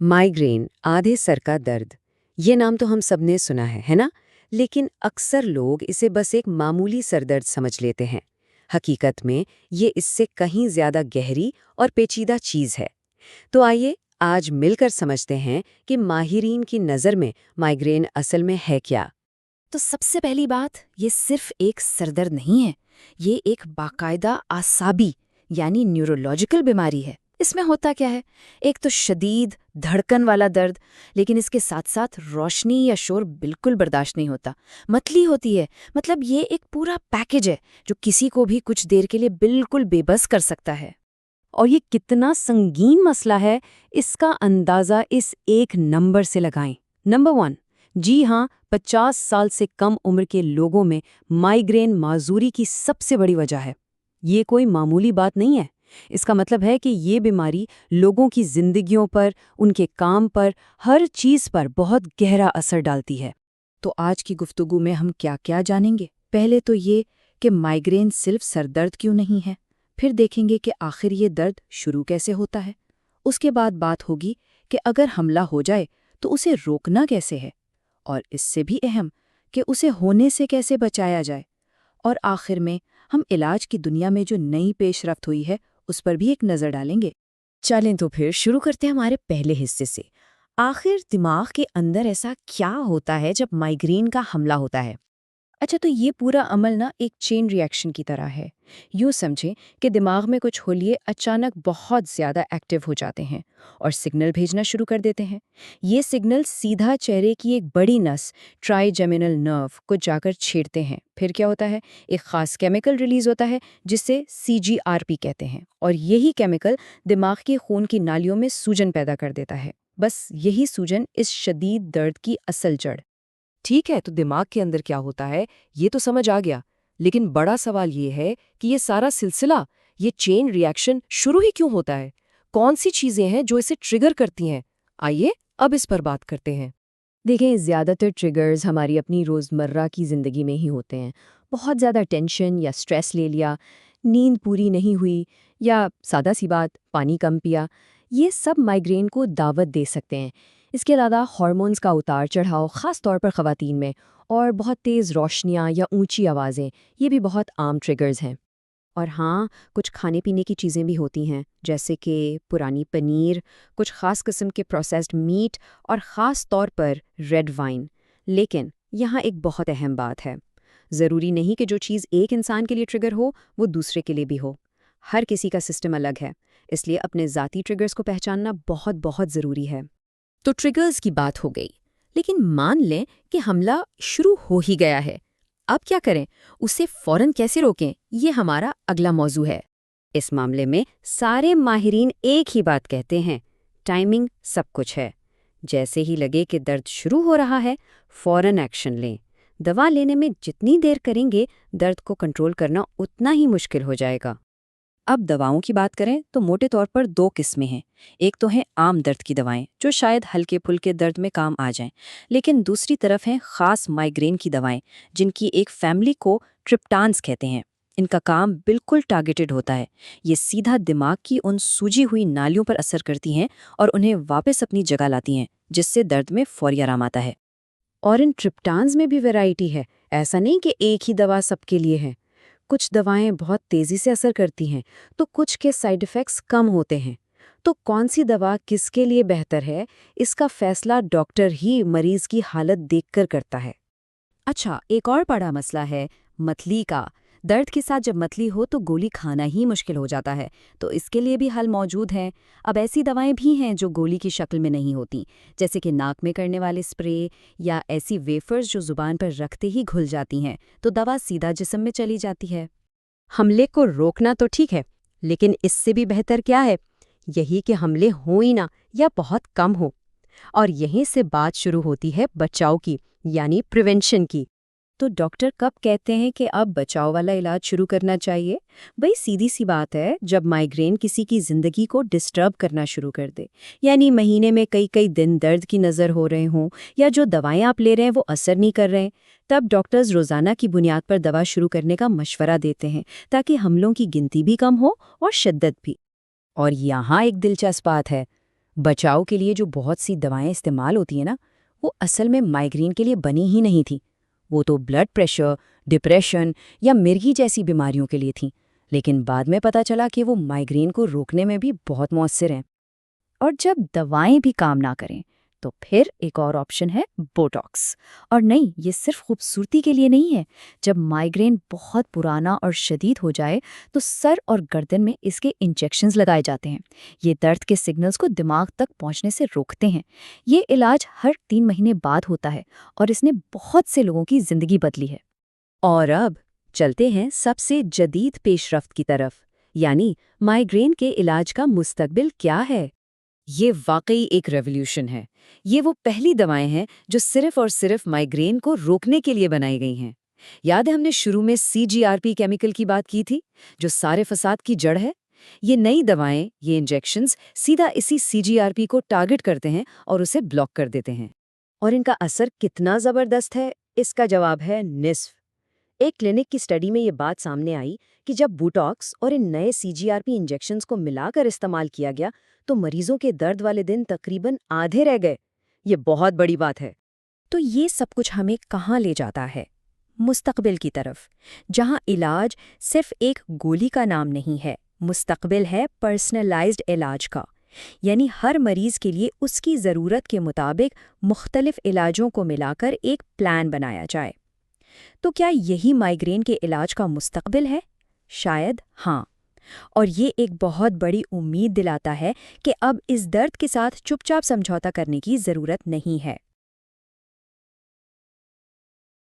Migraine, आधे sir का दर्द, ये नाम तो हम सबने सुना है ना? लेकिन अक्सर लोग इसे बस एक मामूली सरदर्द समझ लेते हैं। हकीकत में ये इससे कहीं ज्यादा गहरी और पेचीदा चीज है। तो आइए आज मिलकर समझते हैं कि माहिरीन की नज़र में माइग्रेन असल में है क्या। तो सबसे पहली बात, ये सिर्फ एक सरदर्द नहीं है। ये एक बाकायदा आसाबी यानी न्यूरोलॉजिकल बीमारी है। इसमें होता क्या है? एक तो शदीद धड़कन वाला दर्द, लेकिन इसके साथ साथ रोशनी या शोर बिल्कुल बर्दाश्त नहीं होता। मतली होती है। मतलब ये एक पूरा पैकेज है जो किसी को भी कुछ देर के लिए बिल्कुल बेबस कर सकता है। और ये कितना संगीन मसला है, इसका अंदाज़ा इस एक नंबर से लगाएं। नंबर 1, जी हाँ, 50 साल से कम उम्र के लोगों में माइग्रेन माजूरी की सबसे बड़ी वजह है। ये कोई मामूली बात नहीं है। इसका मतलब है कि ये बीमारी लोगों की जिंदगियों पर, उनके काम पर, हर चीज़ पर बहुत गहरा असर डालती है। तो आज की गुफ्तगू में हम क्या क्या जानेंगे? पहले तो ये कि माइग्रेन सिर्फ सरदर्द क्यों नहीं है। फिर देखेंगे कि आखिर ये दर्द शुरू कैसे होता है। उसके बाद बात होगी कि अगर हमला हो जाए तो उसे रोकना कैसे है, और इससे भी अहम कि उसे होने से कैसे बचाया जाए। और आखिर में हम इलाज की दुनिया में जो नई पेशरफ्त हुई है उस पर भी एक नज़र डालेंगे। चलें तो फिर शुरू करते हैं हमारे पहले हिस्से से। आखिर दिमाग के अंदर ऐसा क्या होता है जब माइग्रेन का हमला होता है? अच्छा, तो ये पूरा अमल ना एक चेन रिएक्शन की तरह है। यूँ समझें कि दिमाग में कुछ होलिये अचानक बहुत ज़्यादा एक्टिव हो जाते हैं और सिग्नल भेजना शुरू कर देते हैं। ये सिग्नल सीधा चेहरे की एक बड़ी नस, ट्राइजेमिनल नर्व, को जाकर छेड़ते हैं। फिर क्या होता है? एक ख़ास केमिकल रिलीज़ होता है जिसे CGRP कहते हैं, और यही केमिकल दिमाग के खून की नालियों में सूजन पैदा कर देता है। बस यही सूजन इस शदीद दर्द की असल जड़। ठीक है, तो दिमाग के अंदर क्या होता है ये तो समझ आ गया। लेकिन बड़ा सवाल ये है कि ये सारा सिलसिला, ये चेन रिएक्शन शुरू ही क्यों होता है? कौन सी चीजें हैं जो इसे ट्रिगर करती हैं? आइए अब इस पर बात करते हैं। देखें, ज़्यादातर ट्रिगर्स हमारी अपनी रोज़मर्रा की ज़िंदगी में ही होते हैं। बहुत ज़्यादा टेंशन या स्ट्रेस ले लिया, नींद पूरी नहीं हुई, या सादा सी बात, पानी कम पिया, ये सब माइग्रेन को दावत दे सकते हैं। इसके अलावा हार्मोन्स का उतार चढ़ाव, ख़ास तौर पर ख़वातीन में, और बहुत तेज़ रोशनियाँ या ऊंची आवाज़ें, ये भी बहुत आम ट्रिगर्स हैं। और हाँ, कुछ खाने पीने की चीज़ें भी होती हैं, जैसे कि पुरानी पनीर, कुछ ख़ास किस्म के प्रोसेस्ड मीट, और ख़ास तौर पर रेड वाइन। लेकिन यहाँ एक बहुत अहम बात है। ज़रूरी नहीं कि जो चीज़ एक इंसान के लिए ट्रिगर हो, वो दूसरे के लिए भी हो। हर किसी का सिस्टम अलग है, इसलिए अपने ज़ाती ट्रिगर्स को पहचानना बहुत बहुत ज़रूरी है। तो ट्रिगर्स की बात हो गई, लेकिन मान लें कि हमला शुरू हो ही गया है। अब क्या करें? उसे फौरन कैसे रोकें? ये हमारा अगला मौजू है। इस मामले में सारे माहिरीन एक ही बात कहते हैं, टाइमिंग सब कुछ है। जैसे ही लगे कि दर्द शुरू हो रहा है, फौरन एक्शन लें। दवा लेने में जितनी देर करेंगे, दर्द को कंट्रोल करना उतना ही मुश्किल हो जाएगा। अब दवाओं की बात करें तो मोटे तौर पर दो किस्में हैं। एक तो है आम दर्द की दवाएं जो शायद हल्के फुल्के दर्द में काम आ जाएं, लेकिन दूसरी तरफ हैं खास माइग्रेन की दवाएं जिनकी एक फैमिली को ट्रिप्टान्स कहते हैं। इनका काम बिल्कुल टारगेटेड होता है। ये सीधा दिमाग की उन सूजी हुई नालियों पर असर करती हैं और उन्हें वापस अपनी जगह लाती हैं, जिससे दर्द में फौरी आराम आता है। और इन ट्रिप्टान्स में भी वैरायटी है, ऐसा नहीं कि एक ही दवा सबके लिए है। कुछ दवाएं बहुत तेजी से असर करती हैं, तो कुछ के साइड इफ़ेक्ट्स कम होते हैं। तो कौन सी दवा किसके लिए बेहतर है, इसका फैसला डॉक्टर ही मरीज की हालत देखकर करता है। अच्छा, एक और बड़ा मसला है मतली का। दर्द के साथ जब मतली हो तो गोली खाना ही मुश्किल हो जाता है, तो इसके लिए भी हल मौजूद है। अब ऐसी दवाएं भी हैं जो गोली की शक्ल में नहीं होती, जैसे कि नाक में करने वाले स्प्रे या ऐसी वेफर्स जो जुबान पर रखते ही घुल जाती हैं, तो दवा सीधा जिस्म में चली जाती है। हमले को रोकना तो ठीक है, लेकिन इससे भी बेहतर क्या है? यही कि हमले हों ही ना, या बहुत कम हो। और यहीं से बात शुरू होती है बचाव की, यानी प्रिवेंशन की। तो डॉक्टर कब कहते हैं कि अब बचाव वाला इलाज शुरू करना चाहिए? भाई सीधी सी बात है, जब माइग्रेन किसी की जिंदगी को डिस्टर्ब करना शुरू कर दे, यानी महीने में कई कई दिन दर्द की नज़र हो रहे हों, या जो दवाएं आप ले रहे हैं वो असर नहीं कर रहे हैं, तब डॉक्टर्स रोज़ाना की बुनियाद पर दवा शुरू करने का मशवरा देते हैं, ताकि हमलों की गिनती भी कम हो और शिद्दत भी। और यहाँ एक दिलचस्प बात है, बचाव के लिए जो बहुत सी दवाएं इस्तेमाल होती हैं ना, वो असल में माइग्रेन के लिए बनी ही नहीं थी। वो तो ब्लड प्रेशर, डिप्रेशन या मिर्गी जैसी बीमारियों के लिए थी। लेकिन बाद में पता चला कि वो माइग्रेन को रोकने में भी बहुत मौसर हैं। और जब दवाएं भी काम ना करें तो फिर एक और ऑप्शन है बोटॉक्स। और नहीं, ये सिर्फ खूबसूरती के लिए नहीं है। जब माइग्रेन बहुत पुराना और शदीद हो जाए तो सर और गर्दन में इसके इंजेक्शंस लगाए जाते हैं। ये दर्द के सिग्नल्स को दिमाग तक पहुंचने से रोकते हैं। ये इलाज हर 3 महीने बाद होता है और इसने बहुत से लोगों की जिंदगी बदली है। और अब चलते हैं सबसे जदीद पेशरफ्त की तरफ, यानी माइग्रेन के इलाज का मुस्तकबिल क्या है। ये वाकई एक रेवोल्यूशन है। ये वो पहली दवाएं हैं जो सिर्फ और सिर्फ माइग्रेन को रोकने के लिए बनाई गई हैं। याद है हमने शुरू में CGRP केमिकल की बात की थी, जो सारे फसाद की जड़ है। ये नई दवाएं, ये इंजेक्शंस सीधा इसी CGRP को टारगेट करते हैं और उसे ब्लॉक कर देते हैं। और इनका असर कितना ज़बरदस्त है, इसका जवाब है निस्फ। एक क्लिनिक की स्टडी में ये बात सामने आई कि जब बोटॉक्स और इन नए CGRP इंजेक्शंस को मिलाकर इस्तेमाल किया गया तो मरीजों के दर्द वाले दिन तकरीबन आधे रह गए। ये बहुत बड़ी बात है। तो ये सब कुछ हमें कहाँ ले जाता है? मुस्तकबिल की तरफ, जहाँ इलाज सिर्फ एक गोली का नाम नहीं है। मुस्तकबिल है पर्सनलाइज्ड इलाज का, यानी हर मरीज के लिए उसकी ज़रूरत के मुताबिक मुख्तलिफ इलाजों को मिलाकर एक प्लान बनाया जाए। तो क्या यही माइग्रेन के इलाज का मुस्तकबिल है? शायद हाँ। और ये एक बहुत बड़ी उम्मीद दिलाता है कि अब इस दर्द के साथ चुपचाप समझौता करने की ज़रूरत नहीं है।